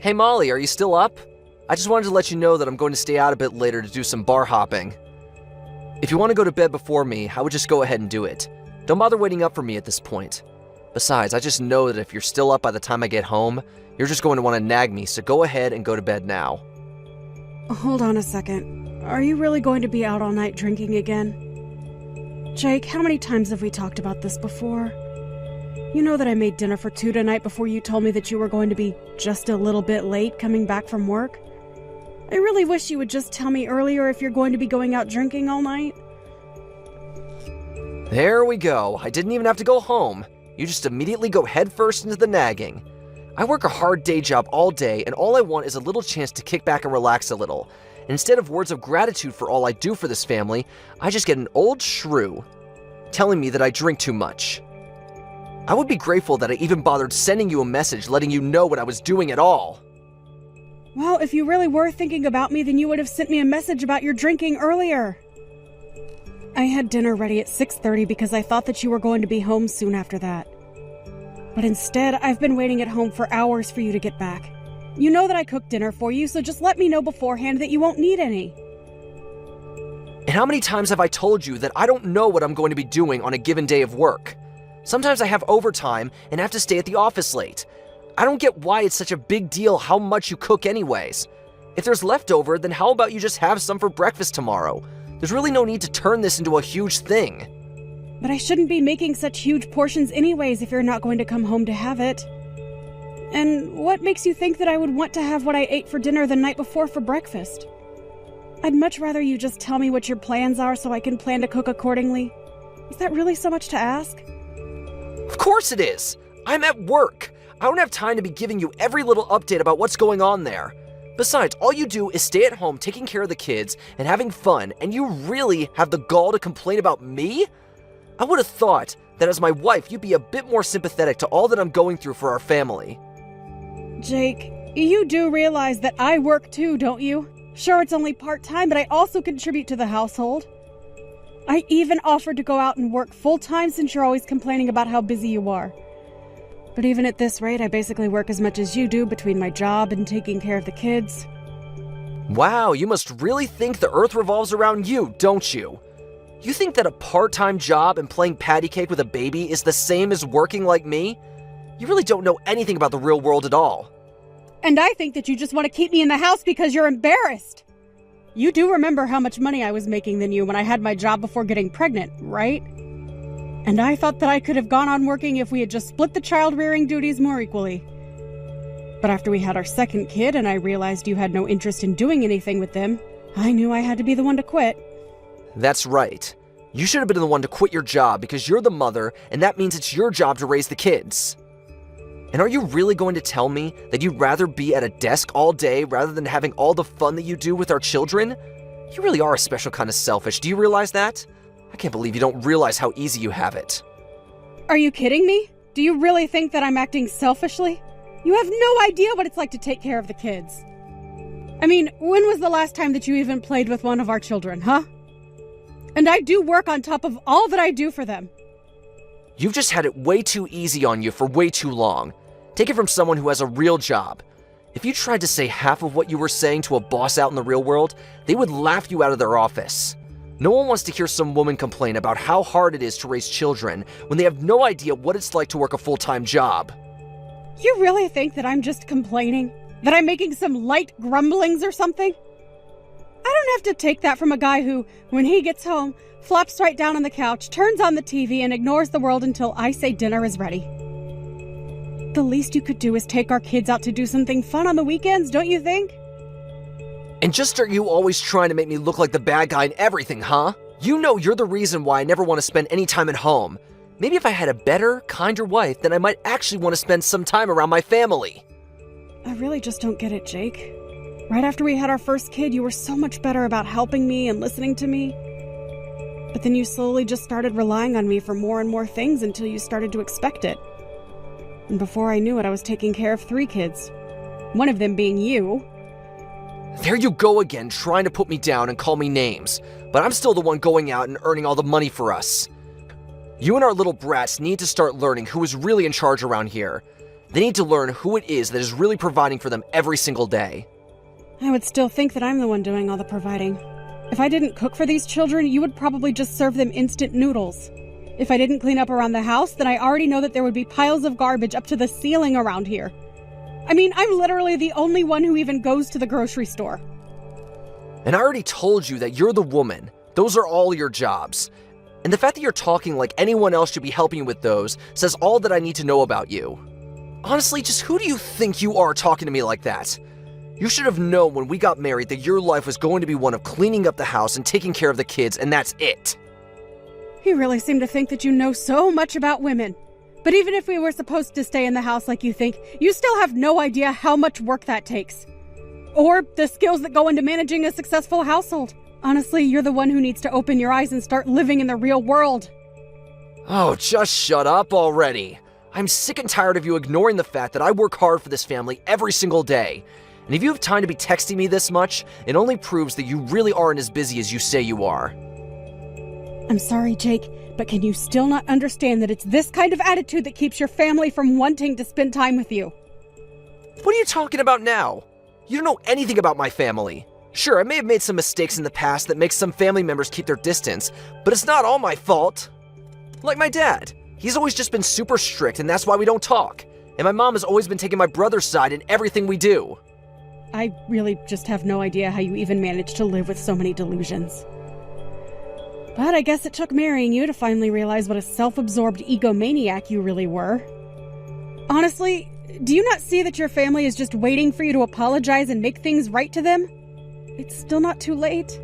Hey Molly, are you still up? I just wanted to let you know that I'm going to stay out a bit later to do some bar hopping. If you want to go to bed before me, I would just go ahead and do it. Don't bother waiting up for me at this point. Besides, I just know that if you're still up by the time I get home, you're just going to want to nag me, so go ahead and go to bed now. Hold on a second. Are you really going to be out all night drinking again? Jake, how many times have we talked about this before? You know that I made dinner for 2 tonight before you told me that you were going to be just a little bit late coming back from work. I really wish you would just tell me earlier if you're going to be going out drinking all night. There we go. I didn't even have to go home. You just immediately go headfirst into the nagging. I work a hard day job all day, and all I want is a little chance to kick back and relax a little. And instead of words of gratitude for all I do for this family, I just get an old shrew telling me that I drink too much. I would be grateful that I even bothered sending you a message letting you know what I was doing at all. Well, if you really were thinking about me, then you would have sent me a message about your drinking earlier. I had dinner ready at 6:30 because I thought that you were going to be home soon after that. But instead, I've been waiting at home for hours for you to get back. You know that I cooked dinner for you, so just let me know beforehand that you won't need any. And how many times have I told you that I don't know what I'm going to be doing on a given day of work? Sometimes I have overtime and have to stay at the office late. I don't get why it's such a big deal how much you cook anyways. If there's leftover, then how about you just have some for breakfast tomorrow? There's really no need to turn this into a huge thing. But I shouldn't be making such huge portions anyways if you're not going to come home to have it. And what makes you think that I would want to have what I ate for dinner the night before for breakfast? I'd much rather you just tell me what your plans are so I can plan to cook accordingly. Is that really so much to ask? Of course it is! I'm at work! I don't have time to be giving you every little update about what's going on there. Besides, all you do is stay at home taking care of the kids and having fun, and you really have the gall to complain about me? I would have thought that as my wife, you'd be a bit more sympathetic to all that I'm going through for our family. Jake, you do realize that I work too, don't you? Sure, it's only part-time, but I also contribute to the household. I even offered to go out and work full-time since you're always complaining about how busy you are. But even at this rate, I basically work as much as you do between my job and taking care of the kids. Wow, you must really think the earth revolves around you, don't you? You think that a part-time job and playing patty cake with a baby is the same as working like me? You really don't know anything about the real world at all. And I think that you just want to keep me in the house because you're embarrassed. You do remember how much money I was making than you when I had my job before getting pregnant, right? And I thought that I could have gone on working if we had just split the child-rearing duties more equally. But after we had our second kid and I realized you had no interest in doing anything with them, I knew I had to be the one to quit. That's right. You should have been the one to quit your job because you're the mother, and that means it's your job to raise the kids. And are you really going to tell me that you'd rather be at a desk all day rather than having all the fun that you do with our children? You really are a special kind of selfish. Do you realize that? I can't believe you don't realize how easy you have it. Are you kidding me? Do you really think that I'm acting selfishly? You have no idea what it's like to take care of the kids. I mean, when was the last time that you even played with one of our children, huh? And I do work on top of all that I do for them. You've just had it way too easy on you for way too long. Take it from someone who has a real job. If you tried to say half of what you were saying to a boss out in the real world, they would laugh you out of their office. No one wants to hear some woman complain about how hard it is to raise children when they have no idea what it's like to work a full-time job. You really think that I'm just complaining? That I'm making some light grumblings or something? I don't have to take that from a guy who, when he gets home, flops right down on the couch, turns on the TV, and ignores the world until I say dinner is ready. The least you could do is take our kids out to do something fun on the weekends, don't you think? And just are you always trying to make me look like the bad guy in everything, huh? You know you're the reason why I never want to spend any time at home. Maybe if I had a better, kinder wife, then I might actually want to spend some time around my family. I really just don't get it, Jake. Right after we had our first kid, you were so much better about helping me and listening to me. But then you slowly just started relying on me for more and more things until you started to expect it. And before I knew it, I was taking care of 3 kids. One of them being you. There you go again, trying to put me down and call me names. But I'm still the one going out and earning all the money for us. You and our little brats need to start learning who is really in charge around here. They need to learn who it is that is really providing for them every single day. I would still think that I'm the one doing all the providing. If I didn't cook for these children, you would probably just serve them instant noodles. If I didn't clean up around the house, then I already know that there would be piles of garbage up to the ceiling around here. I mean, I'm literally the only one who even goes to the grocery store. And I already told you that you're the woman. Those are all your jobs. And the fact that you're talking like anyone else should be helping you with those says all that I need to know about you. Honestly, just who do you think you are talking to me like that? You should have known when we got married that your life was going to be one of cleaning up the house and taking care of the kids, and that's it. You really seem to think that you know so much about women. But even if we were supposed to stay in the house like you think, you still have no idea how much work that takes. Or the skills that go into managing a successful household. Honestly, you're the one who needs to open your eyes and start living in the real world. Oh, just shut up already. I'm sick and tired of you ignoring the fact that I work hard for this family every single day. And if you have time to be texting me this much, it only proves that you really aren't as busy as you say you are. I'm sorry, Jake, but can you still not understand that it's this kind of attitude that keeps your family from wanting to spend time with you? What are you talking about now? You don't know anything about my family. Sure, I may have made some mistakes in the past that make some family members keep their distance, but it's not all my fault. Like my dad. He's always just been super strict, and that's why we don't talk. And my mom has always been taking my brother's side in everything we do. I really just have no idea how you even managed to live with so many delusions. But I guess it took marrying you to finally realize what a self-absorbed egomaniac you really were. Honestly, do you not see that your family is just waiting for you to apologize and make things right to them? It's still not too late.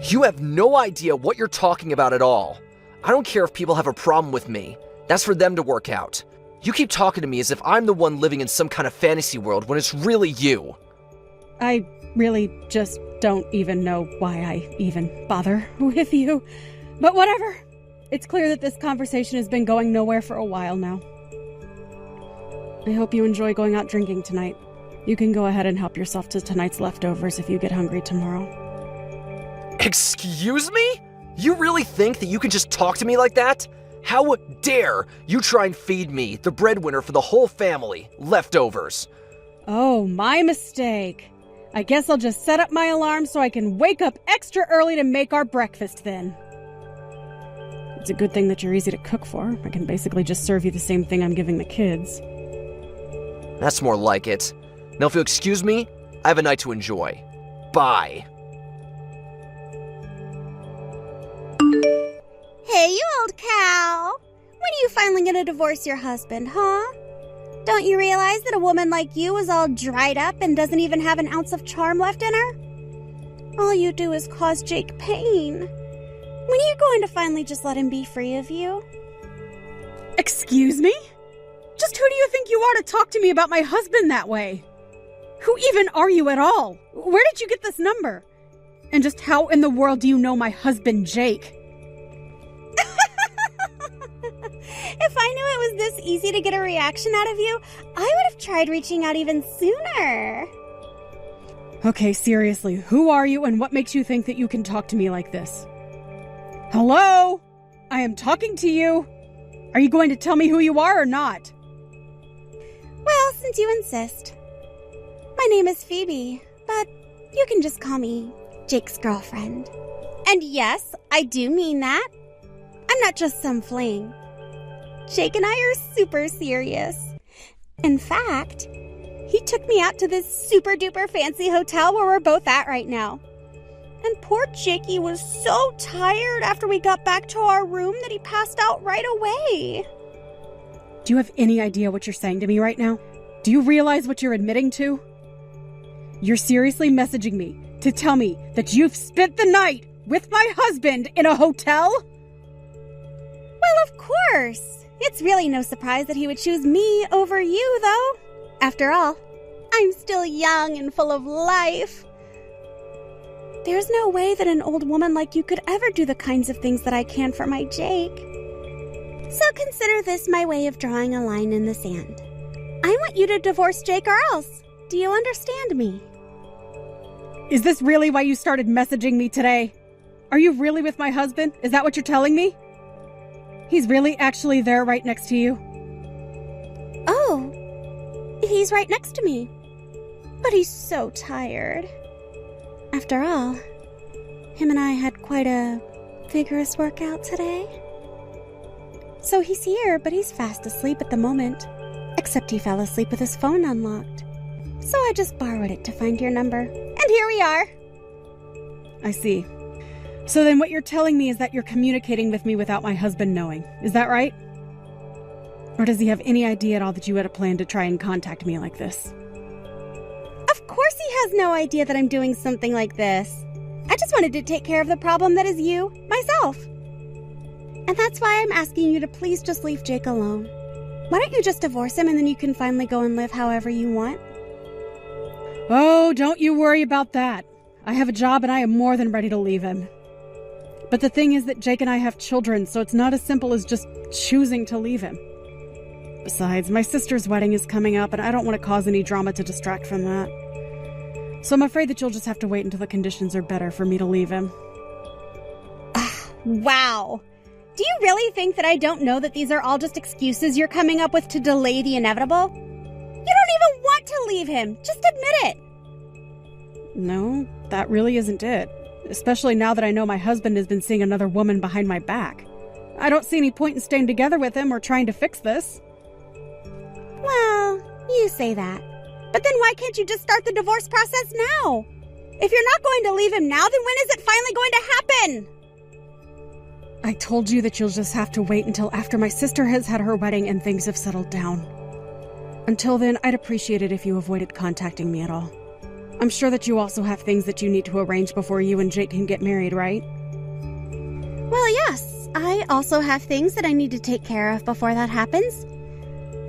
You have no idea what you're talking about at all. I don't care if people have a problem with me. That's for them to work out. You keep talking to me as if I'm the one living in some kind of fantasy world when it's really you. I really just don't even know why I even bother with you. But whatever. It's clear that this conversation has been going nowhere for a while now. I hope you enjoy going out drinking tonight. You can go ahead and help yourself to tonight's leftovers if you get hungry tomorrow. Excuse me? You really think that you can just talk to me like that? How dare you try and feed me, the breadwinner for the whole family, leftovers? Oh, my mistake. I guess I'll just set up my alarm so I can wake up extra early to make our breakfast then. It's a good thing that you're easy to cook for. I can basically just serve you the same thing I'm giving the kids. That's more like it. Now if you'll excuse me, I have a night to enjoy. Bye. Hey, you old cow! When are you finally gonna divorce your husband, huh? Don't you realize that a woman like you is all dried up and doesn't even have an ounce of charm left in her? All you do is cause Jake pain. When are you going to finally just let him be free of you? Excuse me? Just who do you think you are to talk to me about my husband that way? Who even are you at all? Where did you get this number? And just how in the world do you know my husband, Jake? If I knew it was this easy to get a reaction out of you, I would have tried reaching out even sooner. Okay, seriously, who are you and what makes you think that you can talk to me like this? Hello? I am talking to you. Are you going to tell me who you are or not? Well, since you insist. My name is Phoebe, but you can just call me Jake's girlfriend. And yes, I do mean that. I'm not just some fling. Jake and I are super serious. In fact, he took me out to this super duper fancy hotel where we're both at right now. And poor Jakey was so tired after we got back to our room that he passed out right away. Do you have any idea what you're saying to me right now? Do you realize what you're admitting to? You're seriously messaging me to tell me that you've spent the night with my husband in a hotel? Well, of course. It's really no surprise that he would choose me over you, though. After all, I'm still young and full of life. There's no way that an old woman like you could ever do the kinds of things that I can for my Jake. So consider this my way of drawing a line in the sand. I want you to divorce Jake or else. Do you understand me? Is this really why you started messaging me today? Are you really with my husband? Is that what you're telling me? He's really actually there right next to you? Oh, he's right next to me. But he's so tired. After all, him and I had quite a vigorous workout today. So he's here, but he's fast asleep at the moment. Except he fell asleep with his phone unlocked. So I just borrowed it to find your number. And here we are. I see. So then what you're telling me is that you're communicating with me without my husband knowing. Is that right? Or does he have any idea at all that you had a plan to try and contact me like this? Of course he has no idea that I'm doing something like this. I just wanted to take care of the problem that is you, myself. And that's why I'm asking you to please just leave Jake alone. Why don't you just divorce him and then you can finally go and live however you want? Oh, don't you worry about that. I have a job and I am more than ready to leave him. But the thing is that Jake and I have children, so it's not as simple as just choosing to leave him. Besides, my sister's wedding is coming up and I don't want to cause any drama to distract from that. So I'm afraid that you'll just have to wait until the conditions are better for me to leave him. Wow. Do you really think that I don't know that these are all just excuses you're coming up with to delay the inevitable? You don't even want to leave him. Just admit it. No, that really isn't it. Especially now that I know my husband has been seeing another woman behind my back. I don't see any point in staying together with him or trying to fix this. Well, you say that. But then why can't you just start the divorce process now? If you're not going to leave him now, then when is it finally going to happen? I told you that you'll just have to wait until after my sister has had her wedding and things have settled down. Until then, I'd appreciate it if you avoided contacting me at all. I'm sure that you also have things that you need to arrange before you and Jake can get married, right? Well, yes. I also have things that I need to take care of before that happens.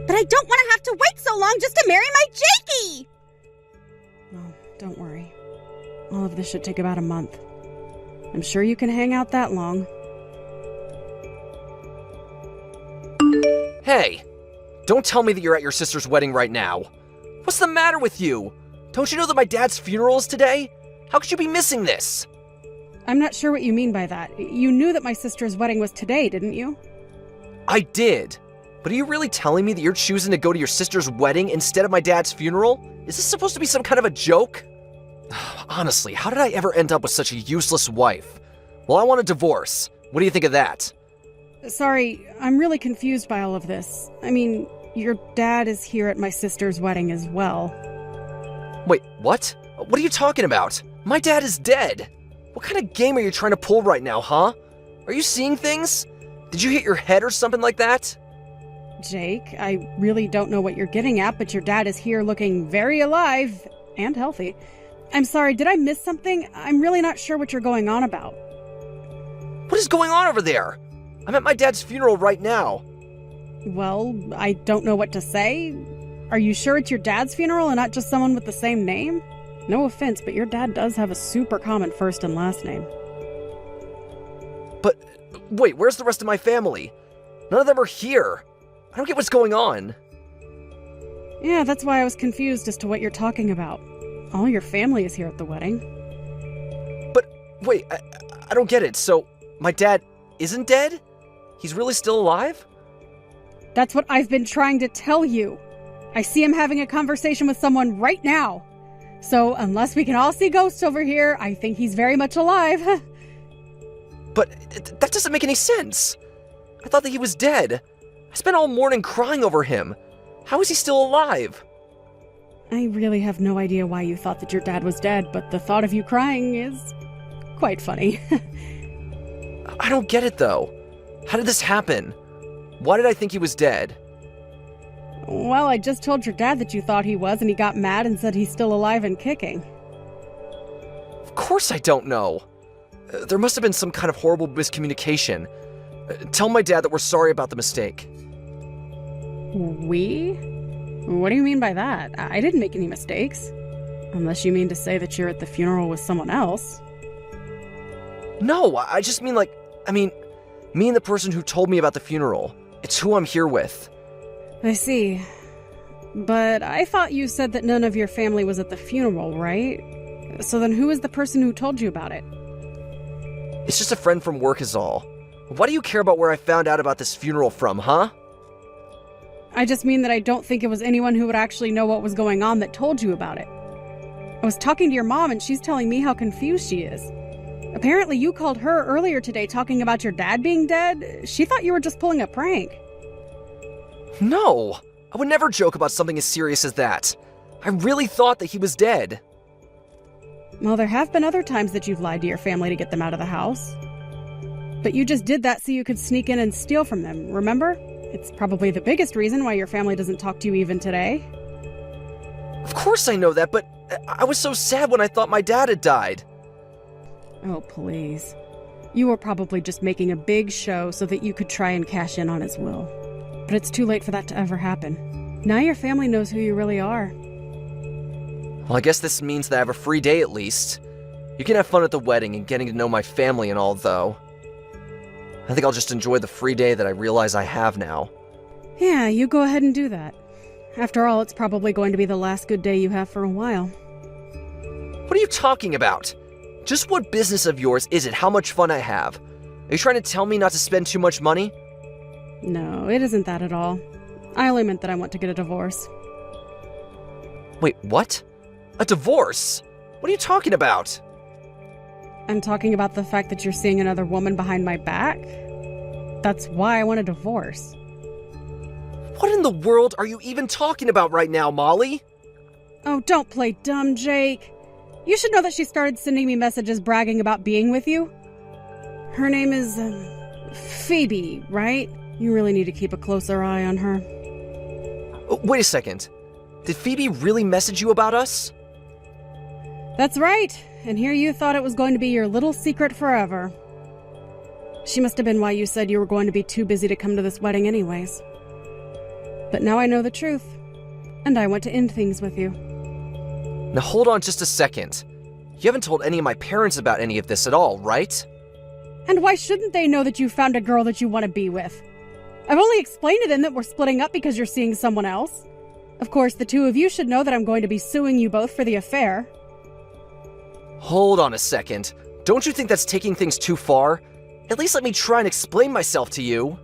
But I don't want to have to wait so long just to marry my Jakey! Well, don't worry. All of this should take about a month. I'm sure you can hang out that long. Hey, don't tell me that you're at your sister's wedding right now. What's the matter with you? Don't you know that my dad's funeral is today? How could you be missing this? I'm not sure what you mean by that. You knew that my sister's wedding was today, didn't you? I did. But are you really telling me that you're choosing to go to your sister's wedding instead of my dad's funeral? Is this supposed to be some kind of a joke? Honestly, how did I ever end up with such a useless wife? Well, I want a divorce. What do you think of that? Sorry, I'm really confused by all of this. I mean, your dad is here at my sister's wedding as well. Wait, what? What are you talking about? My dad is dead. What kind of game are you trying to pull right now, huh? Are you seeing things? Did you hit your head or something like that? Jake, I really don't know what you're getting at, but your dad is here looking very alive and healthy. I'm sorry, did I miss something? I'm really not sure what you're going on about. What is going on over there? I'm at my dad's funeral right now. Well, I don't know what to say. Are you sure it's your dad's funeral and not just someone with the same name? No offense, but your dad does have a super common first and last name. But, wait, where's the rest of my family? None of them are here. I don't get what's going on. Yeah, that's why I was confused as to what you're talking about. All your family is here at the wedding. But, wait, I don't get it. So, my dad isn't dead? He's really still alive? That's what I've been trying to tell you. I see him having a conversation with someone right now. So, unless we can all see ghosts over here, I think he's very much alive. But that doesn't make any sense. I thought that he was dead. I spent all morning crying over him. How is he still alive? I really have no idea why you thought that your dad was dead, but the thought of you crying is quite funny. I don't get it, though. How did this happen? Why did I think he was dead? Well, I just told your dad that you thought he was, and he got mad and said he's still alive and kicking. Of course I don't know. There must have been some kind of horrible miscommunication. Tell my dad that we're sorry about the mistake. We? What do you mean by that? I didn't make any mistakes. Unless you mean to say that you're at the funeral with someone else. No, I just mean me and the person who told me about the funeral. It's who I'm here with. I see. But I thought you said that none of your family was at the funeral, right? So then who is the person who told you about it? It's just a friend from work is all. Why do you care about where I found out about this funeral from, huh? I just mean that I don't think it was anyone who would actually know what was going on that told you about it. I was talking to your mom and she's telling me how confused she is. Apparently you called her earlier today talking about your dad being dead. She thought you were just pulling a prank. No! I would never joke about something as serious as that. I really thought that he was dead. Well, there have been other times that you've lied to your family to get them out of the house. But you just did that so you could sneak in and steal from them, remember? It's probably the biggest reason why your family doesn't talk to you even today. Of course I know that, but I was so sad when I thought my dad had died. Oh, please. You were probably just making a big show so that you could try and cash in on his will. But it's too late for that to ever happen. Now your family knows who you really are. Well, I guess this means that I have a free day at least. You can have fun at the wedding and getting to know my family and all, though. I think I'll just enjoy the free day that I realize I have now. Yeah, you go ahead and do that. After all, it's probably going to be the last good day you have for a while. What are you talking about? Just what business of yours is it how much fun I have? Are you trying to tell me not to spend too much money? No, it isn't that at all. I only meant that I want to get a divorce. Wait, what? A divorce? What are you talking about? I'm talking about the fact that you're seeing another woman behind my back. That's why I want a divorce. What in the world are you even talking about right now, Molly? Oh, don't play dumb, Jake. You should know that she started sending me messages bragging about being with you. Her name is, Phoebe, right? You really need to keep a closer eye on her. Oh, wait a second. Did Phoebe really message you about us? That's right. And here you thought it was going to be your little secret forever. She must have been why you said you were going to be too busy to come to this wedding anyways. But now I know the truth, and I want to end things with you. Now hold on just a second. You haven't told any of my parents about any of this at all, right? And why shouldn't they know that you found a girl that you want to be with? I've only explained to them that we're splitting up because you're seeing someone else. Of course, the two of you should know that I'm going to be suing you both for the affair. Hold on a second. Don't you think that's taking things too far? At least let me try and explain myself to you.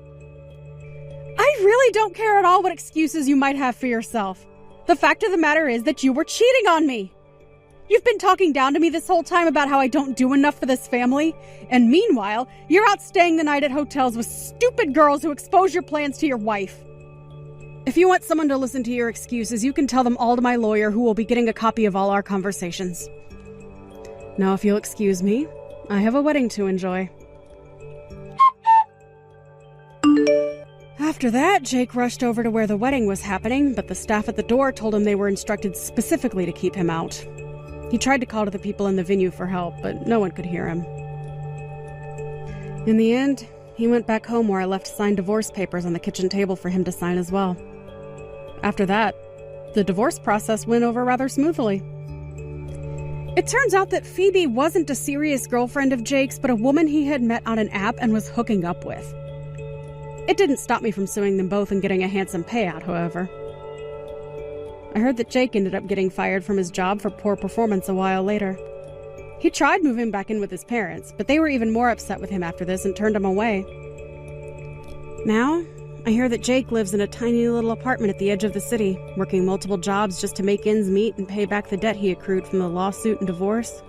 I really don't care at all what excuses you might have for yourself. The fact of the matter is that you were cheating on me. You've been talking down to me this whole time about how I don't do enough for this family, and meanwhile, you're out staying the night at hotels with stupid girls who expose your plans to your wife. If you want someone to listen to your excuses, you can tell them all to my lawyer, who will be getting a copy of all our conversations. Now, if you'll excuse me, I have a wedding to enjoy. After that, Jake rushed over to where the wedding was happening, but the staff at the door told him they were instructed specifically to keep him out. He tried to call to the people in the venue for help, but no one could hear him. In the end, he went back home where I left signed divorce papers on the kitchen table for him to sign as well. After that, the divorce process went over rather smoothly. It turns out that Phoebe wasn't a serious girlfriend of Jake's, but a woman he had met on an app and was hooking up with. It didn't stop me from suing them both and getting a handsome payout, however. I heard that Jake ended up getting fired from his job for poor performance a while later. He tried moving back in with his parents, but they were even more upset with him after this and turned him away. Now, I hear that Jake lives in a tiny little apartment at the edge of the city, working multiple jobs just to make ends meet and pay back the debt he accrued from the lawsuit and divorce.